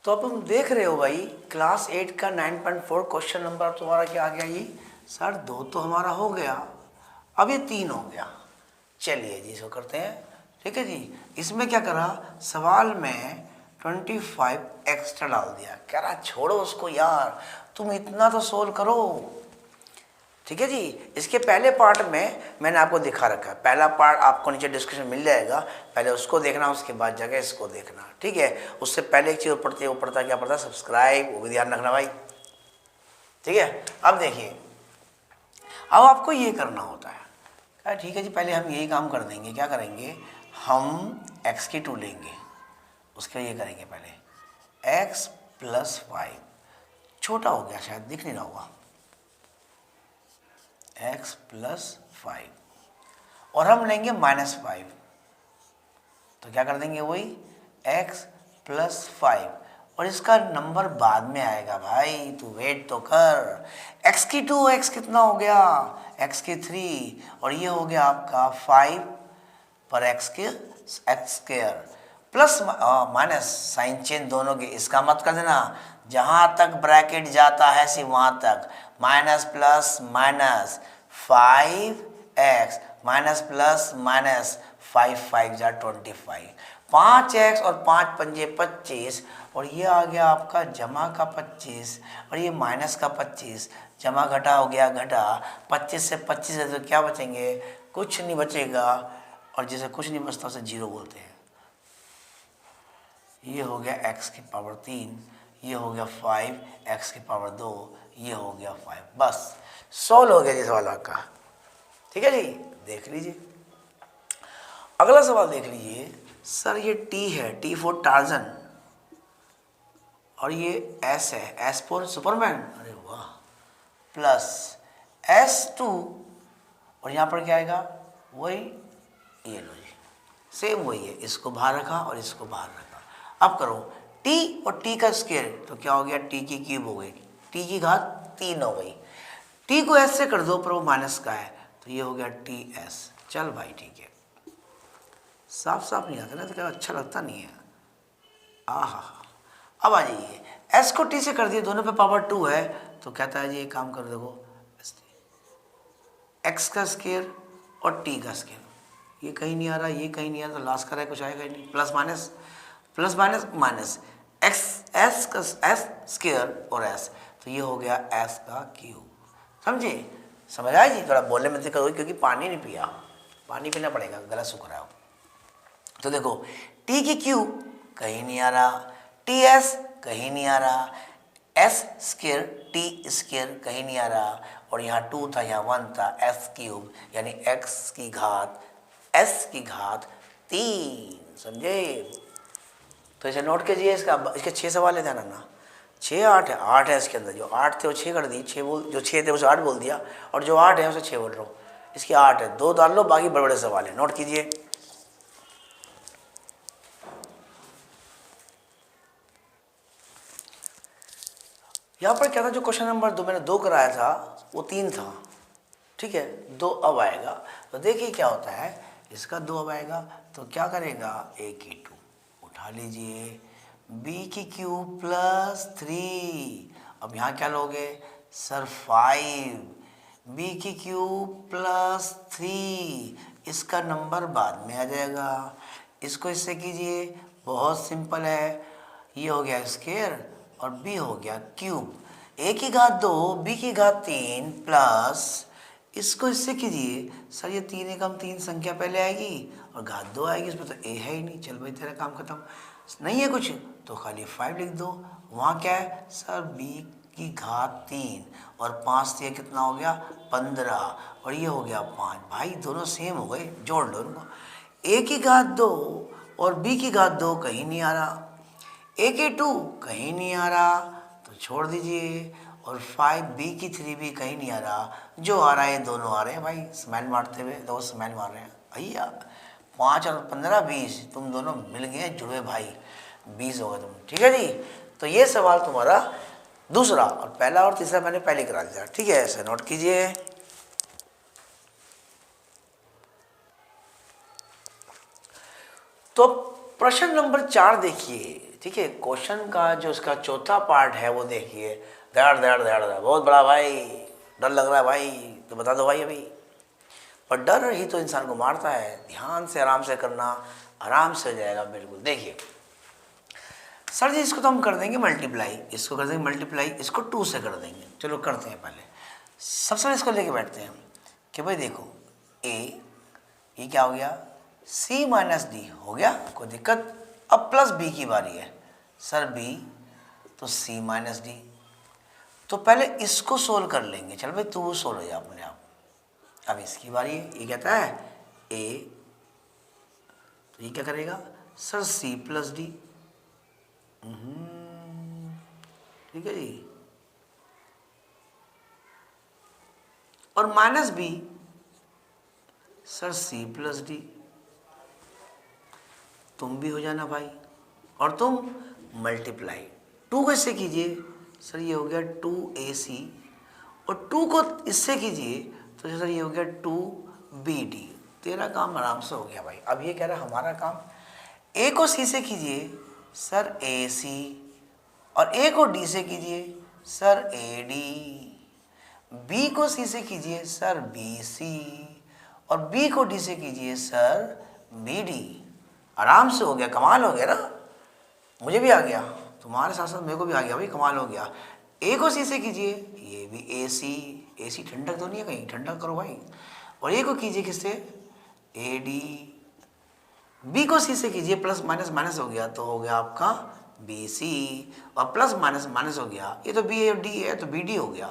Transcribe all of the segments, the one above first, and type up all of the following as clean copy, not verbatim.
तो अब तुम देख रहे हो भाई क्लास 8 का 9.4 क्वेश्चन नंबर तुम्हारा क्या आ गया ये सर 2 तो हमारा हो गया, अब ये 3 हो गया। चलिए जी इसको करते हैं, ठीक है जी। इसमें क्या करा, सवाल में 25 एक्स्ट्रा डाल दिया, कह रहा छोड़ो उसको यार, तुम इतना तो सोल्व करो, ठीक है जी। इसके पहले पार्ट में मैंने आपको दिखा रखा है, पहला पार्ट आपको नीचे डिस्क्रिप्शन मिल जाएगा, पहले उसको देखना, उसके बाद जगह इसको देखना, ठीक है। उससे पहले एक चीज़ पढ़ते वो पढ़ता क्या पड़ता है, सब्सक्राइब, वो भी ध्यान रखना भाई, ठीक है। अब देखिए, अब आपको ये करना होता है, क्या ठीक है जी, पहले हम यही काम कर देंगे, क्या करेंगे, हम x की 2 लेंगे, उसके ये करेंगे पहले x + 5, छोटा हो गया शायद दिख नहीं रहा होगा, x + 5 और हम लेंगे -5, तो क्या कर देंगे वही x + 5 और इसका नंबर बाद में आएगा भाई, तू वेट तो कर। x की 2, x कितना हो गया, x की 3 और ये हो गया आपका 5 पर x² plus minus sign change दोनों के, इसका मत कर देना, जहां तक ब्रैकेट जाता है सिर्फ वहां तक, minus plus minus 5x minus plus minus 5 5 जा 25, 5x और 5 पंजे 25 और ये आ गया आपका जमा का 25 और ये माइनस का 25, जमा घटा हो गया घटा, 25 से 25 है तो क्या बचेंगे, कुछ नहीं बचेगा, और जिसे कुछ नहीं बचता उसे 0 बोलते हैं। ये हो गया x की पावर 3, ये हो गया 5 x की पावर 2, ये हो गया 5, बस सॉल्व हो गया जी सवाल आपका, ठीक है जी। देख लीजिए अगला सवाल, देख लीजिए सर ये t है, T फॉर टार्जन, और ये S है, S फॉर सुपरमैन, अरे वाह, प्लस S2 और यहाँ पर क्या आएगा, वही ये लो जी, सेम वही है, इसको बाहर रखा और इसको बाहर रखा। अब करो t और t का स्क्वायर, तो क्या हो गया, t की क्यूब हो गई, t की घात 3 हो गई, t को s से कर दो पर वो माइनस का है, तो ये हो गया ts। चल भाई ठीक है, साफ साफ नहीं आता ना तो क्या अच्छा लगता नहीं है, आहा। अब आ जाइए, s को t से कर दिए, दोनों पे पावर 2 है, तो कहता है जी एक काम कर, देखो x का स्क्वायर और t का स्क्वायर, ये कहीं नहीं आ रहा, ये कहीं नहीं आ रहा, तो लास्ट का है कुछ आएगा ही नहीं, plus minus minus x S का एस स्क्वायर और s, तो ये हो गया s का क्यूब, समझे, समझ आया जी। थोड़ा बोलने में दिक्कत होगी क्योंकि पानी नहीं पिया, पानी पीना पड़ेगा, गला सूख रहा हो। तो देखो t की क्यूब कहीं नहीं आ रहा, ts कहीं नहीं आ रहा, s स्क्वायर t स्क्वायर कहीं नहीं आ रहा, और यहाँ 2 था यहाँ 1 था, s क्यूब यानी x की घात s की घात 3, समझे। तो इसे नोट कीजिए, इसके 6 सवाल है, ध्यान रखना, 6 8 है, 8 है इसके अंदर, जो 8 थे वो 6 कर दी, 6 बोल, जो 6 थे उसे 8 बोल दिया, और जो 8 है उसे 6 बोल रहा हूँ, इसके 8 है, 2 डाल लो, बाकी बड़े बड़े सवाल है, नोट कीजिए। यहाँ पर क्या था, जो क्वेश्चन नंबर 2 मैंने 2 कराया था वो 3 था, ठीक है, 2 अब आएगा, तो देखिए क्या होता है, इसका 2 अब आएगा, तो क्या करेगा, a की 2 उठा लीजिए, b की क्यूब प्लस 3, अब यहाँ क्या लोगे सर 5, b की क्यूब प्लस 3, इसका नंबर बाद में आ जाएगा, इसको इससे कीजिए, बहुत सिंपल है, ये हो गया स्क्वायर और b हो गया क्यूब, a की घात 2 b की घात 3 प्लस, इसको इससे कीजिए, सर ये 3 एकम 3 संख्या पहले आएगी और घात 2 आएगी, इसमें तो a है ही नहीं, चल भाई तेरा काम खत्म, नहीं है कुछ तो खाली 5 लिख दो, वहाँ क्या है सर b की घात 3 और 5 से कितना हो गया 15 और ये हो गया 5, भाई दोनों सेम हो गए, जोड़ लो उनको, a की घात 2 और b की घात 2 कहीं नहीं आ रहा, a की 2 कहीं नहीं आ रहा तो छोड़ दीजिए, और 5b की 3 भी कहीं नहीं आ रहा, जो आ रहा है दोनों आ रहे हैं भाई, स्माइल मारते हुए, दो स्माइल मार रहे हैं भैया, 5 और 15 20, तुम दोनों मिल गए जुड़े भाई, 20 हो गए तुम, ठीक है जी। तो ये सवाल तुम्हारा दूसरा, और पहला और तीसरा मैंने पहले करा दिया, ठीक है, ऐसे नोट कीजिए। तो प्रश्न नंबर 4 देखिए, ठीक है, क्वेश्चन का जो इसका चौथा पार्ट है वो देखिए, दड़ दड़ दड़ दड़, बहुत बड़ा भाई, डर लग रहा है भाई, तो बता दो भाई अभी। पर डर ही तो इंसान को मारता है। ध्यान से आराम से करना, आराम से हो जाएगा बिल्कुल। देखिए सर जी इसको तो हम कर देंगे मल्टीप्लाई, इसको कर देंगे मल्टीप्लाई, इसको 2 से कर देंगे। चलो करते हैं पहले। सबसे पहले इसको लेके बैठते हैं कि भाई देखो ए, ये क्या हो गया, सी माइनस डी हो गया, कोई दिक्कत। अब प्लस बी की बारी है। सर बी तो सी माइनस डी, तो पहले इसको सोल्व कर लेंगे। चल भाई तू सोल्व हो जा अपने आप। अब इसकी बारी है, ये कहता है ए, तो ये क्या करेगा सर सी प्लस डी, ठीक है जी। और minus B sir C plus D, तुम भी हो जाना भाई, और तुम मल्टीप्लाई 2 कैसे कीजिए सर, ये हो गया 2ac, और 2 को इससे कीजिए तो सर ये हो गया 2bd। तेरा काम आराम से हो गया भाई। अब ये कह रहा है हमारा काम, a को c से कीजिए सर ac, और a को d से कीजिए सर ad, b को c से कीजिए सर bc, और b को d से कीजिए सर bd। आराम से हो गया, कमाल हो गया ना, मुझे भी आ गया, तुम्हारे साथ साथ मेरे को भी आ गया भाई, कमाल हो गया। ए को सी से कीजिए, ये भी ए सी ठंडक तो नहीं है कहीं, ठंडक करो भाई। और ए को कीजिए किससे, ए डी, बी को सी से कीजिए, प्लस माइनस माइनस हो गया तो हो गया आपका बी सी, और प्लस माइनस माइनस हो गया, ये तो बी ए डी है तो बी डी हो गया।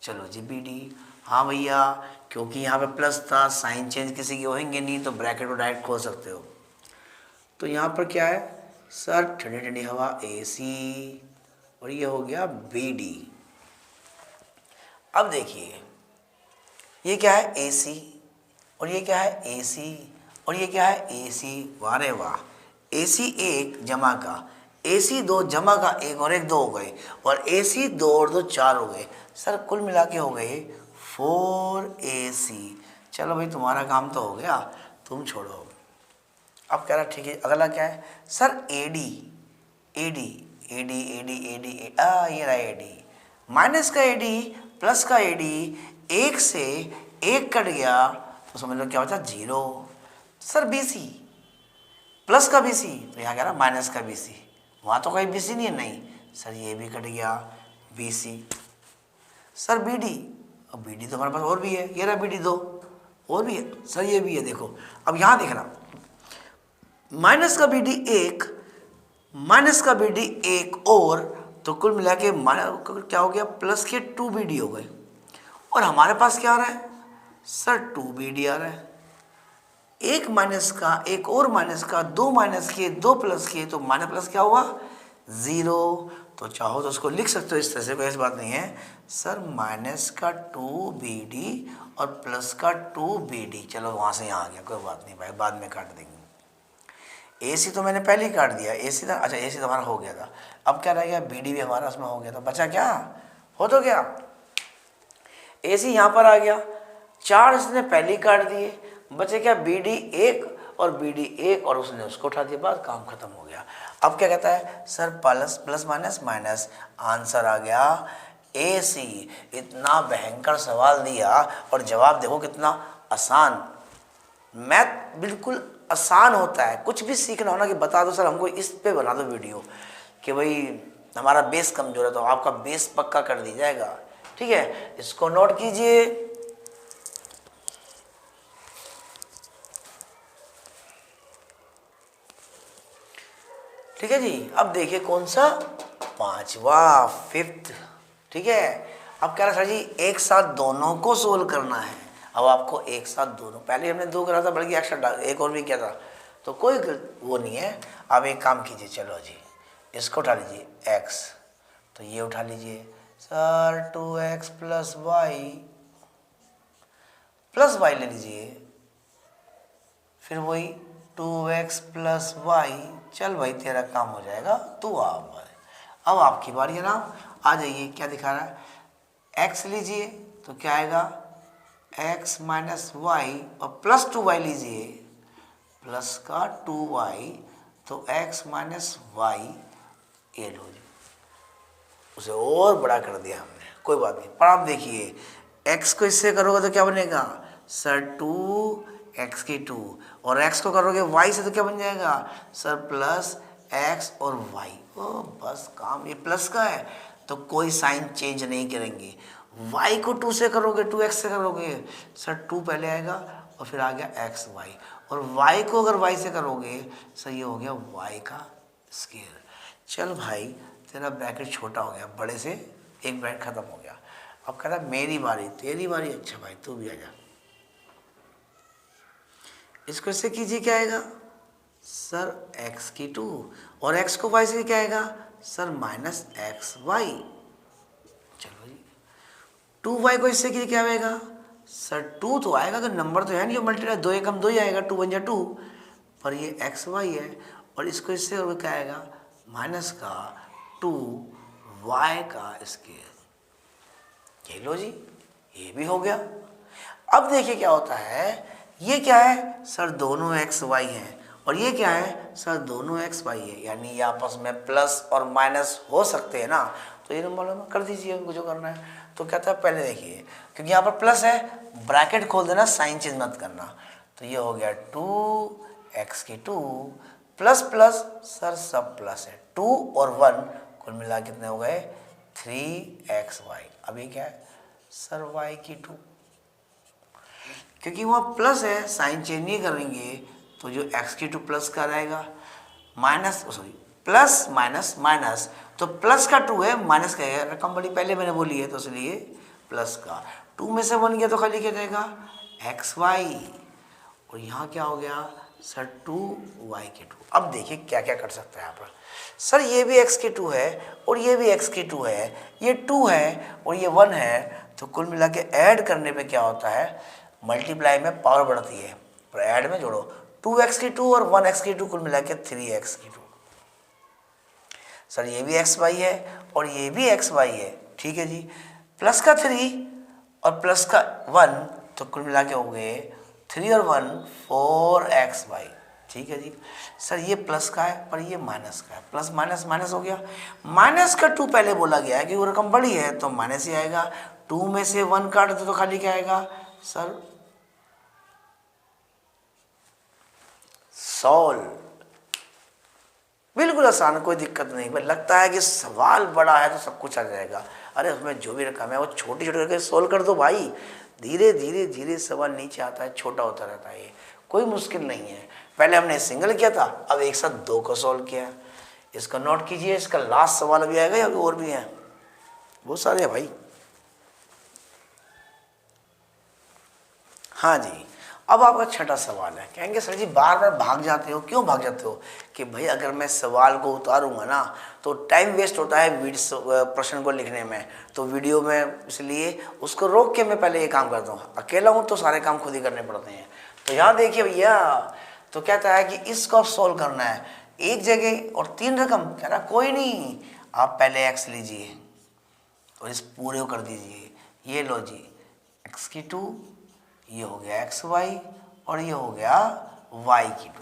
चलो जी बी डी, हाँ भैया, क्योंकि यहाँ पे प्लस था, साइन चेंज किसी के होंगे नहीं तो ब्रैकेट को डायरेक्ट खोल सकते हो। तो यहाँ पर क्या है सर, ठंडी ठंडी हवा ए सी, और ये हो गया बी डी। अब देखिए ये क्या है ए सी, और ये क्या है ए सी, और ये क्या है ए सी। वाह रे वाह, ए सी 1 जमा का, ए सी 2 जमा का, 1 और 1 2 हो गए, और ए सी 2 और 2 4 हो गए। सर कुल मिला के हो गए 4ac। चलो भाई तुम्हारा काम तो हो गया, तुम छोड़ो। अब कह रहा ठीक है, अगला क्या है sir AD, AD AD AD AD, ये रहा एडी, माइनस का एडी प्लस का एडी, 1 से 1 कट गया तो समझ लो क्या बचा 0। सर बीसी, प्लस का बीसी, तो यहाँ कह रहा माइनस का बीसी, वहाँ तो कोई बीसी नहीं है, नहीं सर ये भी कट गया बीसी। सर बीडी, अब बीडी तो हमारे पास और भी है, ये रहा बीडी 2, और भी है सर, ये भी है। देखो अब यहाँ देखना, माइनस का बीडी 1, माइनस का बीडी 1 और, तो कुल मिला के क्या हो गया, प्लस के 2bd हो गए। और हमारे पास क्या आ रहा है सर 2bd आ रहा है। 1 माइनस का, 1 और माइनस का, 2 माइनस के 2 प्लस के, तो माइनस प्लस क्या हुआ 0। तो चाहो तो उसको लिख सकते हो इस तरह से, कोई ऐसी बात नहीं है सर, माइनस का 2bd और प्लस का 2bd। चलो वहाँ से यहाँ आ गया, कोई बात नहीं भाई, बाद में काट देंगे। ए सी तो मैंने पहले ही काट दिया, ए सी था, अच्छा ए सी तो हमारा हो गया था। अब क्या रह गया, बी डी भी हमारा उसमें हो गया था, बचा क्या, हो तो गया, ए सी यहाँ पर आ गया, 4 इसने पहले ही काट दिए, बचे क्या बी डी 1 और बी डी 1, और उसने उसको उठा दिया, बाद काम खत्म हो गया। अब क्या कहता है sir, plus plus minus minus, answer आ गया ए सी। इतना भयंकर सवाल दिया और जवाब देखो कितना आसान। मैथ बिल्कुल आसान होता है, कुछ भी सीखना हो ना कि बता दो सर हमको इस पे बना दो वीडियो, कि भाई हमारा बेस कमजोर है, तो आपका बेस पक्का कर दी जाएगा। ठीक है, इसको नोट कीजिए। ठीक है जी, अब देखिए कौन सा, 5वां, 5th। ठीक है, अब कह रहा सर जी एक साथ दोनों को सोल्व करना है। अब आपको एक साथ दोनों, पहले हमने 2 करा था, बल्कि एक्स्ट्रा एक और भी किया था, तो कोई वो नहीं है। अब एक काम कीजिए, चलो जी इसको उठा लीजिए x, तो ये उठा लीजिए सर 2x प्लस वाई ले लीजिए, फिर वही 2x प्लस वाई। चल भाई तेरा काम हो जाएगा, तू अब आपकी बारी है ना, आ जाइए। क्या दिखा रहा है, x लीजिए तो क्या आएगा x माइनस वाई, और प्लस 2y लीजिए, प्लस का 2y तो x माइनस वाई, ये लो जी, उसे और बड़ा कर दिया हमने, कोई बात नहीं। पर आप देखिए x को इससे करोगे तो क्या बनेगा सर 2x की 2, और x को करोगे y से तो क्या बन जाएगा सर प्लस x और y। ओ बस काम ये प्लस का है तो कोई साइन चेंज नहीं करेंगे। y को 2 से करोगे 2x से करोगे सर 2 पहले आएगा और फिर आ गया x y, और y को अगर y से करोगे सर ये हो गया y का स्क्वायर। चल भाई तेरा ब्रैकेट छोटा हो गया, बड़े से एक ब्रैकेट खत्म हो गया। अब कह रहा मेरी बारी, तेरी बारी, अच्छा भाई तू भी आ जा। इसको इससे कीजिए क्या आएगा सर x की 2, और x को y से क्या आएगा सर माइनस एक्स वाई। चलो जी 2y को इससे कीजिए क्या आएगा सर 2 तो आएगा, अगर नंबर तो है नहीं, मल्टीप्लाई 2 एकम 2 ही आएगा, 2 बन जाए 2, पर ये एक्स वाई है, और इसको इससे और क्या आएगा माइनस का 2y का स्क्वायर। ये लो जी, ये भी हो गया। अब देखिए क्या होता है, ये क्या है सर दोनों एक्स वाई हैं, और ये क्या है सर दोनों एक्स वाई है, यानी ये आपस में प्लस और माइनस हो सकते हैं ना, तो ये नंबर कर दीजिए उनको जो करना है। तो कहता है पहले देखिए, क्योंकि यहाँ पर प्लस है ब्रैकेट खोल देना, साइन चेंज मत करना, तो ये हो गया 2x की 2 प्लस प्लस सर सब प्लस है, 2 और 1 कुल मिला कितने हो गए 3xy। अभी क्या है सर y की 2, क्योंकि वहाँ प्लस है साइन चेंज नहीं करेंगे, तो जो x की 2 प्लस का रहेगा, minus sorry plus minus minus, तो प्लस का 2 है माइनस का है, रकम बड़ी पहले मैंने बोली है तो इसलिए प्लस का 2 में से 1 गया तो खाली क्या रहेगा xy, और यहाँ क्या हो गया सर 2y की 2। अब देखिए क्या क्या कर सकते हैं यहाँ पर, सर ये भी x की 2 है और ये भी x की 2 है, ये 2 है और ये 1 है, तो कुल मिला के ऐड करने पे क्या होता है मल्टीप्लाई में पावर बढ़ती है, पर ऐड में जोड़ो 2x की 2 और 1x की 2 कुल मिला के 3x की 2। सर ये भी xy है और ये भी xy है, ठीक है जी, प्लस का 3 और प्लस का 1 तो कुल मिला के हो गए 3 और 1 4xy, ठीक है जी। सर ये प्लस का है पर ये माइनस का है, प्लस माइनस माइनस हो गया, माइनस का 2 पहले बोला गया है कि वो रकम बड़ी है तो माइनस ही आएगा, 2 में से 1 काट दो तो खाली क्या आएगा सर सॉल्व। बिल्कुल आसान, कोई दिक्कत नहीं, पर लगता है कि सवाल बड़ा है तो सब कुछ आ जाएगा, अरे उसमें जो भी रकम है वो छोटी छोटी करके सोल्व कर दो भाई, धीरे धीरे धीरे सवाल नीचे आता है, छोटा होता रहता है, कोई मुश्किल नहीं है। पहले हमने सिंगल किया था, अब एक साथ 2 को सोल्व किया। इसका नोट कीजिए, इसका लास्ट सवाल अभी आएगा या और भी है, बहुत सारे हैं भाई। हाँ जी, अब आपका छठा सवाल है, कहेंगे सर जी बार बार भाग जाते हो, क्यों भाग जाते हो, कि भाई अगर मैं सवाल को उतारूंगा ना तो टाइम वेस्ट होता है प्रश्न को लिखने में, तो वीडियो में, इसलिए उसको रोक के मैं पहले ये काम करता हूँ, अकेला हूँ तो सारे काम खुद ही करने पड़ते हैं। तो यहाँ देखिए भैया, तो कहता है कि इसको आप सोल्व करना है, एक जगह और 3 रकम, कह रहा कोई नहीं, आप पहले x लीजिए और इस पूरे को कर दीजिए, ये लो जी x की 2, ये हो गया xy और ये हो गया y की 2।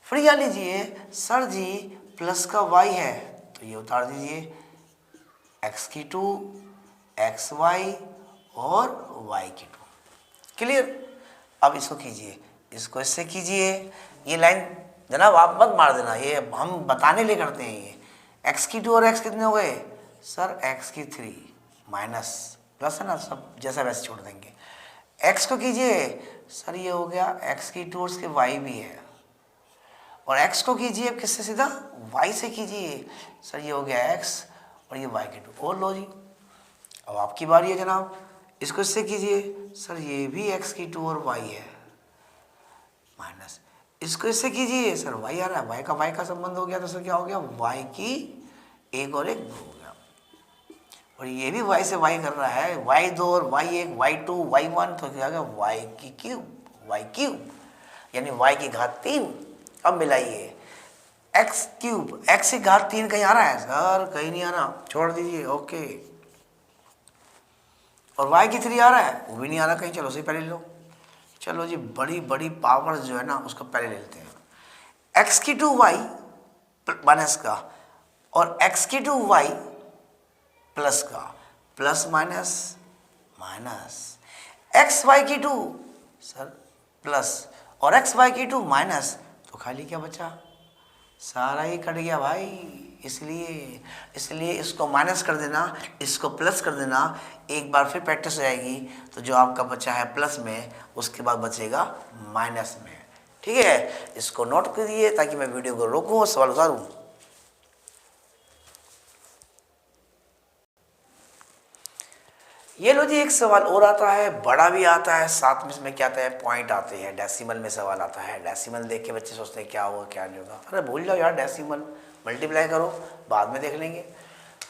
फिर यहाँ लीजिए सर जी प्लस का y है तो ये उतार दीजिए x की 2, xy और y की 2, क्लियर। अब इसको कीजिए, इसको इससे कीजिए, ये लाइन जनाब आप मत मार देना, ये हम बताने लिए करते हैं। ये x की 2 और x कितने हो गए सर x की 3 माइनस प्लस है ना, सब जैसा वैसे छोड़ देंगे। x को कीजिए सर, ये हो गया x की 2 और उसके y भी है, और x को कीजिए किससे सीधा y से कीजिए, सर ये हो गया x और ये y की 2, और लो जी अब आपकी बारी है जनाब, इसको इससे कीजिए, सर ये भी x की 2 और y है माइनस, इसको इससे कीजिए, सर y आ रहा है, y का संबंध हो गया, तो सर क्या हो गया y की 1 और 1 2 हो गया, और ये भी y से y कर रहा है, y2 और y1 y2 y1, तो क्या होगा y की क्यूब यानी y की घात 3। अब मिलाइए x क्यूब, x की घात 3 कहीं आ रहा है सर, कहीं नहीं आ रहा, छोड़ दीजिए, ओके। और y की 3 आ रहा है, वो भी नहीं आ रहा कहीं, चलो उसे पहले लो, चलो जी बड़ी बड़ी पावर्स जो है ना उसको पहले ले लेते हैं। x की 2y माइनस का, और x की टू y प्लस का, plus minus minus, X Y की टू सर प्लस और एक्स वाई की टू माइनस, तो खाली क्या बचा, सारा ही कट गया भाई। इसलिए इसको माइनस कर देना, इसको प्लस कर देना, एक बार फिर प्रैक्टिस हो जाएगी, तो जो आपका बचा है प्लस में उसके बाद बचेगा माइनस में। ठीक है, इसको नोट करिए ताकि मैं वीडियो को रोकूं और सवाल उतारूं। ये लो जी, एक सवाल और आता है, बड़ा भी आता है, साथ में इसमें क्या आता है, पॉइंट आते हैं, डेसिमल में सवाल आता है। डेसिमल देख के बच्चे सोचते हैं क्या होगा क्या नहीं होगा, अरे भूल जाओ यार, डेसिमल मल्टीप्लाई करो, बाद में देख लेंगे।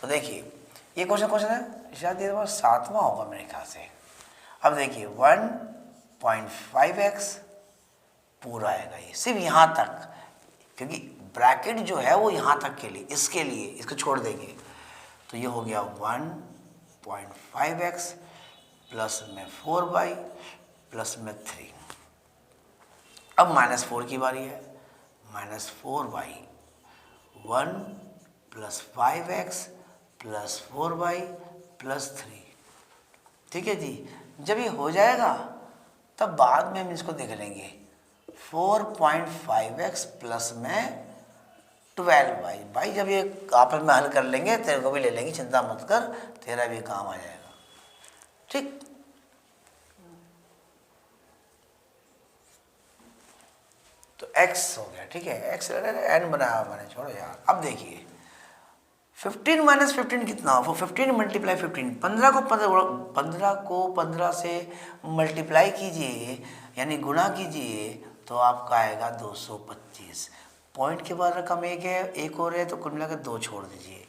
तो देखिए ये क्वेश्चन है, शायद ये 7वां होगा मेरे ख्याल से। अब देखिए 1.5x पूरा आएगा, ये सिर्फ यहाँ तक, क्योंकि ब्रैकेट जो है वो यहाँ तक के लिए, इसके लिए इसको छोड़ देंगे, तो ये हो गया 1.5x प्लस में 4y प्लस में 3। अब -4 की बारी है, -4y, 1 plus 5x plus 4y plus 3। ठीक है जी, जब ये हो जाएगा तब बाद में हम इसको देख लेंगे, 4.5x प्लस में 12y। भाई जब ये आपस में हल कर लेंगे, तेरे को भी ले लेंगे, चिंता मत कर, तेरा भी काम आ जाएगा। ठीक, तो x हो गया। ठीक है, x n बनाया मैंने, छोड़ो यार। अब देखिए 15 माइनस 15 कितना हो, 15 मल्टीप्लाई 15, 15 को 15 से मल्टीप्लाई कीजिए यानी गुणा कीजिए, तो आपका आएगा 225। पॉइंट के बाद रकम एक है, एक और है, तो कुल मिलाकर 2 छोड़ दीजिए।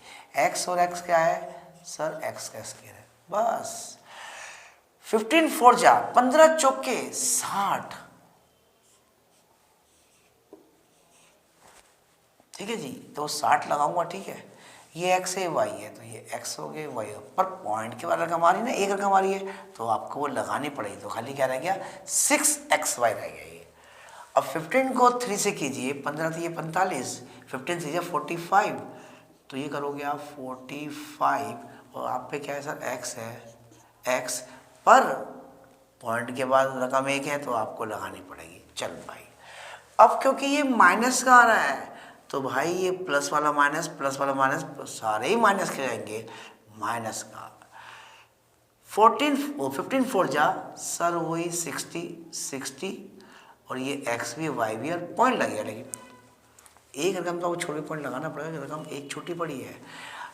x और x क्या है सर, x का स्क्वायर है, बस। 15 4 जा 15 चौके 60। ठीक है जी, तो 60 लगाऊंगा। ठीक है, ये x है, y है, तो ये x हो गए, y हो, पर पॉइंट के बाद रकम आ रही ना, एक रकम आ रही है, तो आपको वो लगानी पड़ेगी, तो खाली क्या रह गया, 6xy रह गया ये। अब 15 को 3 से कीजिए, 15 तो ये 45, 15 से 45, तो ये करोगे आप 45, और आप पे क्या है सर, x है, x पर पॉइंट के बाद रकम एक है, तो आपको लगानी पड़ेगी। चल भाई, अब क्योंकि ये माइनस का आ रहा है, तो भाई ये प्लस वाला माइनस, प्लस वाला माइनस, सारे ही माइनस के जाएंगे, माइनस का 15 4 जा सर वही 60, और ये x भी y भी, और पॉइंट लगेगा, लेकिन एक रकम तो छोटी पॉइंट लगाना पड़ेगा, रकम एक छोटी पड़ी है।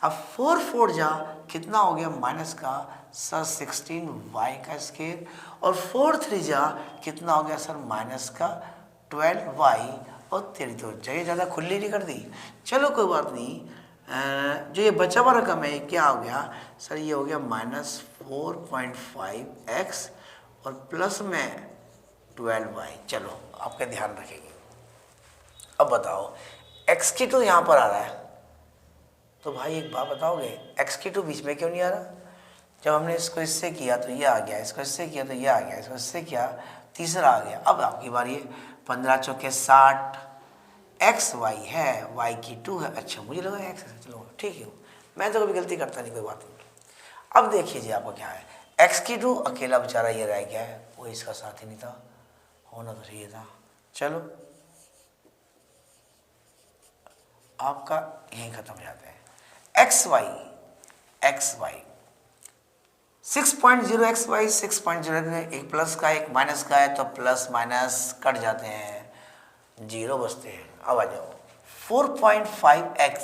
अब 4 4 जा कितना हो गया, माइनस का सर 16y का स्क्वायर, और 4 3 जा कितना हो गया सर, माइनस का 12y, और तेरी तो जगह ज़्यादा खुली नहीं कर दी। चलो कोई बात नहीं, जो ये बचा हुआ रकम है क्या हो गया सर, ये हो गया -4.5x और प्लस में 12y। चलो आपका ध्यान रखेंगे। अब बताओ x की टू यहाँ पर आ रहा है, तो भाई एक बात बताओगे, x की टू बीच में क्यों नहीं आ रहा? जब हमने इसको इससे किया तो ये आ गया, इसको इससे किया तो ये आ गया, इसको इससे किया, तीसरा आ गया। अब आपकी बारी है, 15 चौके 60, एक्स वाई है, वाई की 2 है। अच्छा मुझे लगा एक्स है, चलो ठीक है, मैं तो कभी गलती करता नहीं, कोई बात नहीं। अब देखिए जी आपका क्या है, एक्स की 2 अकेला बेचारा ये रह गया है, वो इसका साथ ही नहीं था, होना तो चाहिए था। चलो आपका यहीं खत्म हो जाता है। एक्स वाई 6.0 एक्स वाई 6.0, एक प्लस का एक माइनस का है, तो प्लस माइनस कट जाते हैं, 0 बचते हैं। अब आ जाओ 4.5x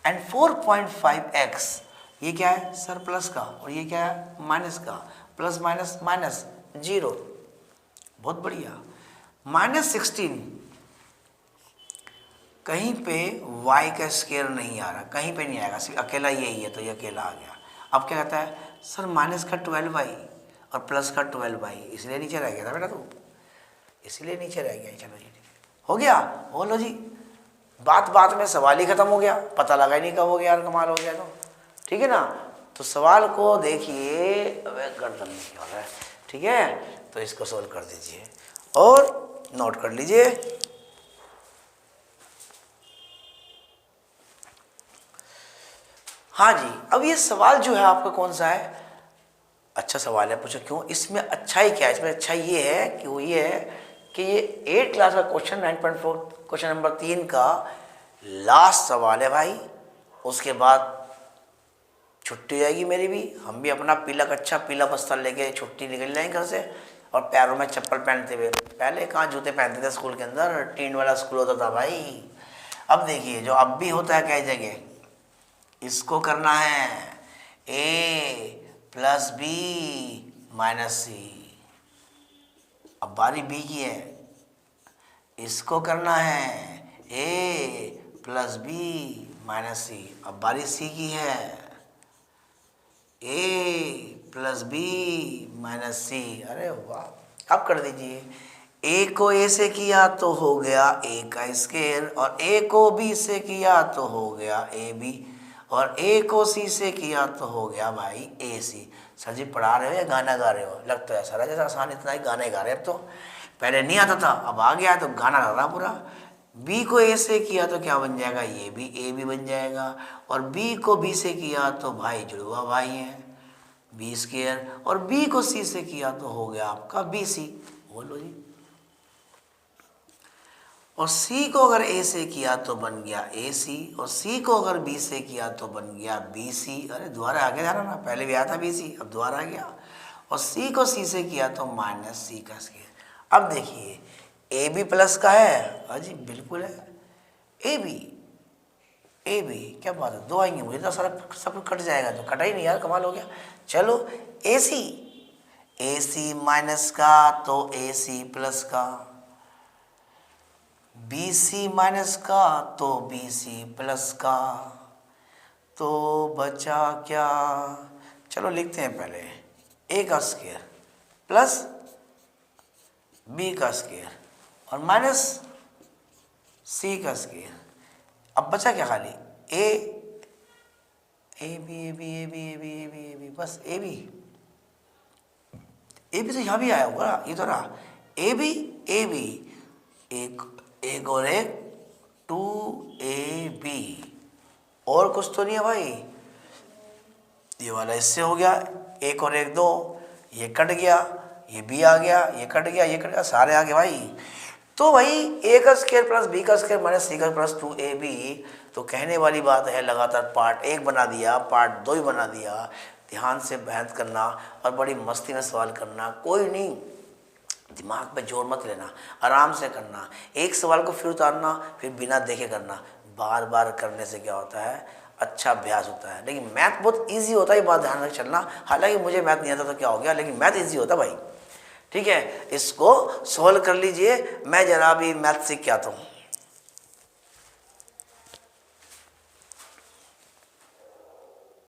एंड 4.5x, ये क्या है सर, प्लस का, और ये क्या है माइनस का, प्लस माइनस माइनस 0, बहुत बढ़िया। -16, कहीं पे y का स्क्वायर नहीं आ रहा, कहीं पे नहीं आएगा, सिर्फ अकेला यही है, तो ये अकेला आ गया। अब क्या कहता है सर, माइनस का 12y और प्लस का 12y, इसलिए नीचे रह गया था बेटा, तो इसलिए नीचे रह गया। चलो जी हो गया, बोलो जी, बात में सवाल ही खत्म हो गया, पता लगा ही नहीं कब हो गया यार, कमाल हो गया। तो ठीक है ना, तो सवाल को देखिए, अबे गर्दन नहीं हो रहा है, ठीक है, तो इसको सोल्व कर दीजिए और नोट कर लीजिए। हाँ जी, अब ये सवाल जो है आपका कौन सा है, अच्छा सवाल है, पूछो क्यों, इसमें अच्छाई क्या है, इसमें अच्छाई ये है कि वो ये है कि ये 8 क्लास का क्वेश्चन 9.4 क्वेश्चन नंबर 3 का लास्ट सवाल है भाई। उसके बाद छुट्टी जाएगी मेरी भी, हम भी अपना पीला कच्छा पीला बस्ता लेके छुट्टी निकल जाएंगे घर से, और पैरों में चप्पल पहनते हुए। पहले कहाँ जूते पहनते थे स्कूल के अंदर, टीन वाला स्कूल होता था भाई। अब देखिए जो अब भी होता है कई जगह, इसको करना है a प्लस बी माइनस सी। अब बारी बी की है, इसको करना है a प्लस बी माइनस सी। अब बारी सी की है, a प्लस बी माइनस सी। अरे वाह, अब कर दीजिए, a को a से किया तो हो गया a का स्क्वायर, और a को b से किया तो हो गया ab, और a को c से किया तो हो गया भाई ac। सर जी पढ़ा रहे हो या गाना गा रहे हो? लग तो ऐसा रहा जैसा आसान इतना ही गाने गा रहे हैं। अब तो पहले नहीं आता था, अब आ गया तो गाना गा रहा पूरा। b को a से किया तो क्या बन जाएगा, ये भी a भी बन जाएगा, और b को b से किया तो भाई जुड़वा भाई है बी स्क्वायर, और b को c से किया तो हो गया आपका bc। बोलो जी, और c को अगर a से किया तो बन गया ac, और c को अगर b से किया तो बन गया bc। अरे दोबारा आगे जाना ना, पहले भी आया था bc, अब दोबारा आ गया। और c को c से किया तो माइनस c का स्क्वायर। अब देखिए ab प्लस का है, अजी बिल्कुल है, ab क्या बात है, दो आएंगे, मुझे तो सारा सब कुछ कट जाएगा, तो कटा ही नहीं यार, कमाल हो गया। चलो ac माइनस का तो ac प्लस का, BC माइनस का तो BC प्लस का, तो बचा क्या, चलो लिखते हैं पहले A का स्क्वायर प्लस B का स्क्वायर और माइनस C का स्क्वायर। अब बचा क्या, खाली A B बस A B तो यहाँ भी आया होगा, ये तो रहा A B एक और एक 2AB, और कुछ तो नहीं है भाई। ये वाला इससे हो गया, एक और एक 2, ये कट गया, ये B आ गया, ये कट गया, ये कट गया, सारे आ गए भाई। तो भाई A का स्क्वायर प्लस B का स्क्वायर माइनस C का प्लस 2AB, तो कहने वाली बात है लगातार पार्ट 1 बना दिया, पार्ट 2 बना दिया। ध्यान से बहस करना और बड़ी मस्ती में सवाल करना, कोई नहीं दिमाग पे जोर मत लेना, आराम से करना। एक सवाल को फिर उतारना, फिर बिना देखे करना। बार बार करने से क्या होता है, अच्छा अभ्यास होता है। लेकिन मैथ बहुत इजी होता है, ये बात ध्यान रख चलना। हालांकि मुझे मैथ नहीं आता तो क्या हो गया, लेकिन मैथ इजी होता भाई। ठीक है, इसको सॉल्व कर लीजिए। मैं जरा भी मैथ सीख के आता हूँ।